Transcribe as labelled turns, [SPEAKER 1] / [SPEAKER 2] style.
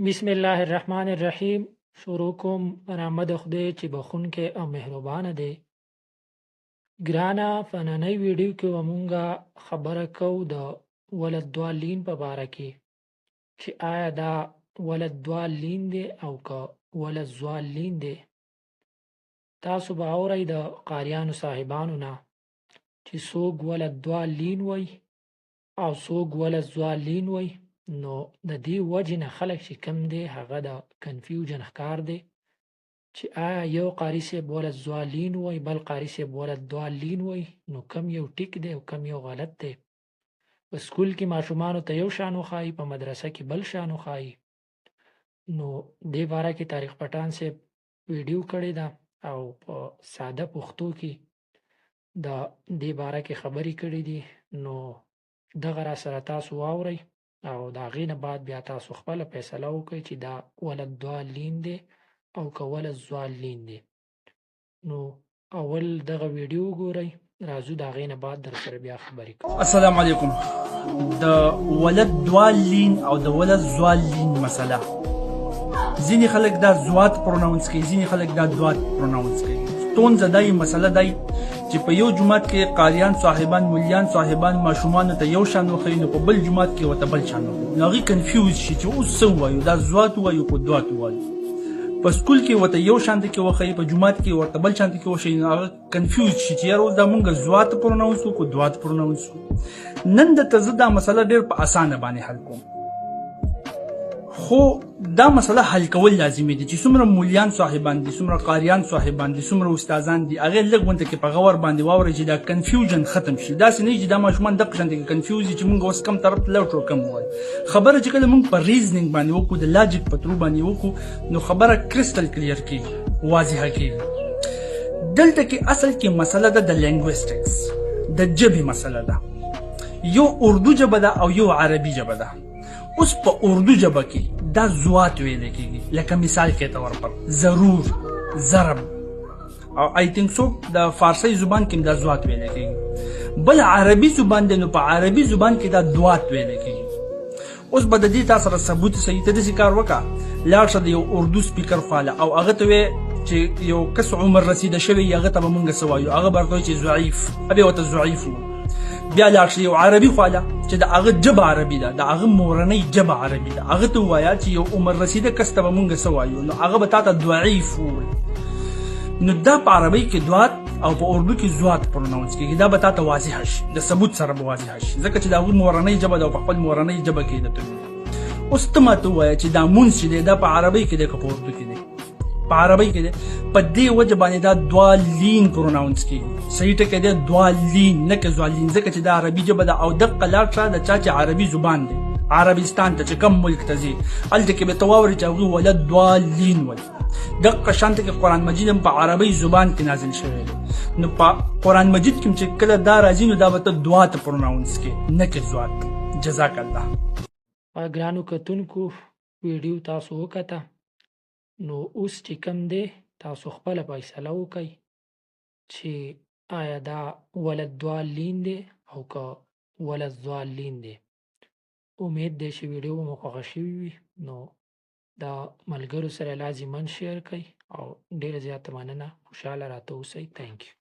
[SPEAKER 1] بسم الله الرحمن الرحیم. شروع کوم په نامه د خدای چې بخښونکی او مهربانه دی. ګرانه، په نننۍ ویډیو کې به مونږه خبره کوو د ولد دوالین په باره کې چې آیا دا ولد دوالین دی او که ولد زوالین دی. تاسو به اورئ د قاریانو صاحبانو نه چې څوک ولد دوالین وی او څوک ولد زوالین وی. نو د دې وجې نه خلک چې کم دی هغه د کنفیوژن ښکار دی چې آیا یو قاري صاحب ولد زوالین وی بل قاري صاحب ولد دوالین وی. نو کم یو ټیک دی او کم یو غلط دی. په سکول کې ماشومانو ته یو شان وښایي، په مدرسه کې بل شان وښایي. نو دې باره کې طارق پټان صاحب ویډیو کړې ده او په ساده پښتو کې د دې باره کې خبرې کړې دي. نو دغه را سره تاسو واورئ او د هغې نه بعد بیا تاسو خپله فیصله وکړئ چې دا ولد دوالین دی او که ولد زوالین دی. نو اول دغه ویډیو وګورئ، راځو د هغې نه بعد در سره بیا خبرې کوو.
[SPEAKER 2] السلام علیکم. د ولد دوالین او د ولد زوالین مسله، ځینې خلک دا زوات پروناونس کوي، ځینې خلک دا دوات پروناونس کوي. ستونزه دا مسله دی چې په یو جومات کې قاریان صاحبان مولیان صاحبان ماشومانو ته یو شان وښیي، نو په بل جومات کې ورته بل شان وښیي، نو هغوی کنفیوز شي چې اوس څه ووایو، دا زوات ووایو که دوات ووایو. په سکول کې ورته یو شانته کې وښیي، په جومات کې ورته بل شانته کې وښیي، نو هغه کنفیوز شي چې یاره اوس دا مونږ زوات پروناونس وکړو که دوات پروناونس وکړو. نن درته زه دا مسله ډېر په اسانه باندې حل کوم، خو دا مسله حل کول لازمي دي چې څومره مولیان صاحبان دي، څومره قاریان صاحبان دي، څومره استادان دي، هغې لږ غونته کې په غور باندې واورئ چې دا کنفیوژن ختم شي. داسې نه چې دا ماشومان دغه شانته کې کنفیوز دي چې مونږ اوس کم طرف ته لاړ شو کم ووایو. خبره چې کله مونږ په ریزنینګ باندې وکړو، د لاجیک په ترو باندې وکړو، نو خبره کرسټل کلیر کېږي، واضحه کېږي. دلته کې اصل کې مسله ده د لینګویسټکس، د ژبې مسله ده. یو اردو ژبه ده او یو عربي ژبه ده. اوس په اردو ژبه کې دا زوات ویل کېږي، لکه مثال کې طور پر ضرور، ضرب، او آی تینک سو د فارسی زبان کې دا زوات ویل کېږي. بل عربي زبان دی، نو په عربي زبان کې دا دوات ویل کېږي. اوس به د دې تا سره ثبوت صحیح ته داسې کار وکړه، لاړ شه د یو اردو سپیکر خواله او هغه ته وایې چې یو کس عمر رسیده شوی، هغه ته به مونږ څه وایو، هغه به ورته وایي چې ضعیف، بیا ورته ضعیف وو. بیا لاړ شه یو عربي خواله چې د هغه ژبه عربي ده، د هغه مورنۍ ژبه عربي ده، هغه ته ووایه چې یو عمر رسیده کس ته به مونږ څه وایو، نو هغه به تا ته ضعیف ووایي. نو دا په عربۍ کې دوات او په اردو کې زوات پروناونس کېږي. دا به تا ته واضحه شي، د ثبوت سره به واضحه شي، ځکه چې د هغوی مورنۍ ژبه ده او په خپل مورنۍ ژبه کې درته وایي. اوس ته ماته ووایه چې دا مونځ چې دی دا په عربۍ کې دی که په اردو کې دی؟ په عربۍ کې دی. په دې وجه باندې دا دوالین پروناونس کېږي. صحیح ټکی دی دوالین، نه که زوالین، ځکه چې دا عربي ژبه ده او دقه لاړ شه د چا چې عربي زبان دی، عربستان ته چې کم ملک ته ځي، هلته کې به ته واورې چې هغوی ولد دوالین وایي. دقه شانته کې قرآن مجید هم په عربۍ زبان کې نازل شوی دی، نو په قرآن مجید کې چې کله دا راځي نو دا به ته دوات پروناونس کې، نه که زوات. جزاک الله.
[SPEAKER 1] ګرانو کتونکو، ویډیو تاسو وکته، نو اوس چې کم دی تاسو خپله فیصله وکئ چې آیا دا ولد دوالین دی او که ولد زوالین دی. امید دی چې ویډیو به مو خوښه شوي وي، نو د ملګرو سره لازماً شیر کړئ او ډېره زیاته مننه. خوشحاله راته اوسئ. تھینک یو.